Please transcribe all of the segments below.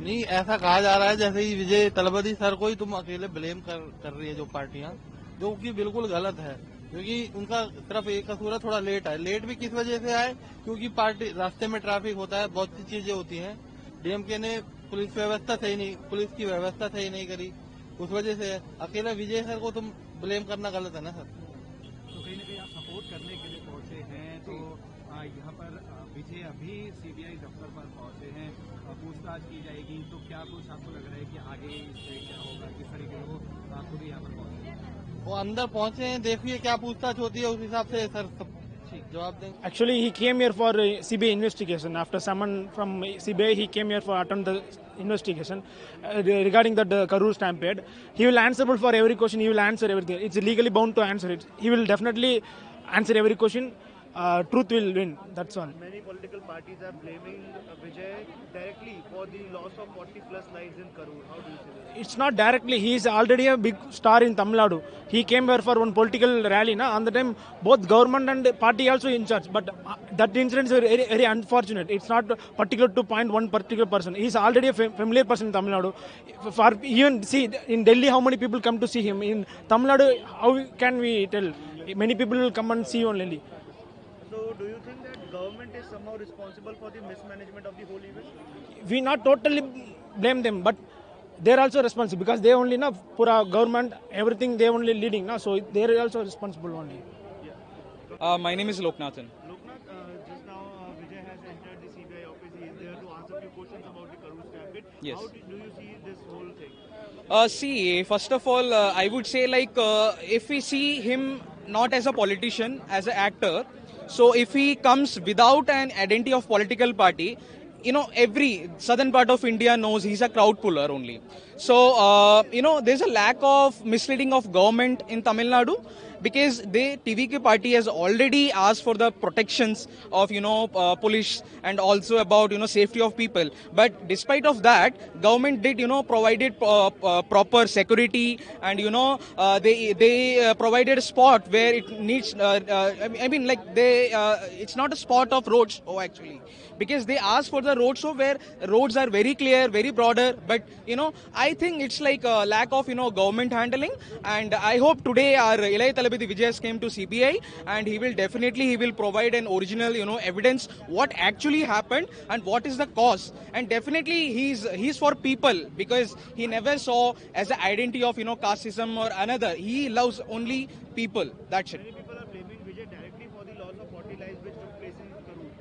नहीं, ऐसा कहा जा रहा है जैसे ही विजय तलपति सर को ही तुम अकेले ब्लेम कर रही है जो पार्टियां, जो कि बिल्कुल गलत है। क्योंकि उनका सिर्फ एक कसूर है, थोड़ा लेट आए। लेट भी किस वजह से आए? क्योंकि पार्टी रास्ते में ट्रैफिक होता है, बहुत सी चीजें होती हैं। डीएमके ने पुलिस व्यवस्था सही नहीं, पुलिस की व्यवस्था सही नहीं करी, उस वजह से अकेला विजय सर को तुम ब्लेम करना गलत है ना सर। तो कहीं ना कहीं आप सपोर्ट करने के लिए पहुंचे हैं, तो यहाँ पर विजय अभी सीबीआई दफ्तर पर पहुंचे हैं, पूछताछ की जाएगी, तो क्या कुछ आपको लग रहा है कि आगे इससे क्या होगा, किस तरीके से वो खुद यहाँ पर पहुंचे? वो अंदर पहुंचे हैं, देखिए क्या पूछताछ होती है, उस हिसाब से सर सब जवाब देंगे। Actually, he came here for CBI investigation. After someone from CBI, he came here for attend the investigation regarding that Karur stampede. He will answerable for every question. He will answer everything. It's legally bound to answer it. He will definitely answer every question. Truth will win. That's all. Many political parties are blaming Vijay directly for the loss of 40 plus lives in Karur. How do you see this? It's not directly. He is already a big star in Tamil Nadu. He came here for one political rally. Na? On the time, both government and party also in charge. But that incident is very, very unfortunate. It's not particular to point one particular person. He is already a familiar person in Tamil Nadu. For even see in Delhi, how many people come to see him? In Tamil Nadu, how can we tell? Many people will come and see only. So, do you think that government is somehow responsible for the mismanagement of the whole event? We not totally blame them, but they are also responsible because they only know pura government everything they only leading now, so they are also responsible only. My name is Loknathan. Loknath, just now Vijay has entered the CBI office. He is there to answer a few questions about the Karur stampede. Yes. How do you see this whole thing? See, first of all, I would say if we see him not as a politician, as an actor, so if he comes without an identity of political party, every southern part of India knows he's a crowd puller only. So, there's a lack of misleading of government in Tamil Nadu because the TVK party has already asked for the protections of, police and also about, safety of people. But despite of that, government did, provided proper security and, they provided a spot where it needs, it's not a spot of road show actually. Because they asked for the road show where roads are very clear, very broader. But, I think it's like a lack of, government handling. And I hope today our Ilayya Talapati Vijay came to CBI and he will provide an original, evidence what actually happened and what is the cause. And definitely he's for people because he never saw as an identity of, casteism or another. He loves only people. That's it. Many people are blaming Vijay directly for the loss of 40 lives which took place in Karur.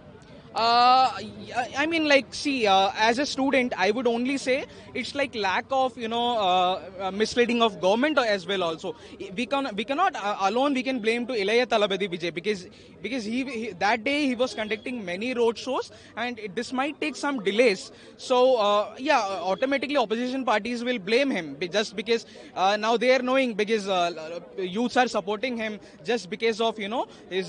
As a student, I would only say it's like lack of, misleading of government as well. Also, we cannot alone we can blame to Ilayya Talapati Vijay because he that day he was conducting many road shows and this might take some delays. So automatically opposition parties will blame him just because now they are knowing because youths are supporting him just because of his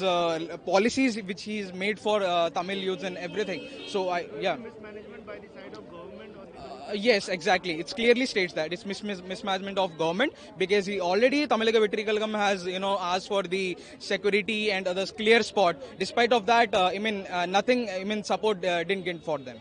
policies which he has made for Tamil youths and everything. So Mismanagement by the side of government or the yes, exactly. It clearly states that it's mismanagement of government because he already Tamilaka Vetri Kalagam has asked for the security and others clear spot. Despite of that, nothing. Support didn't get for them.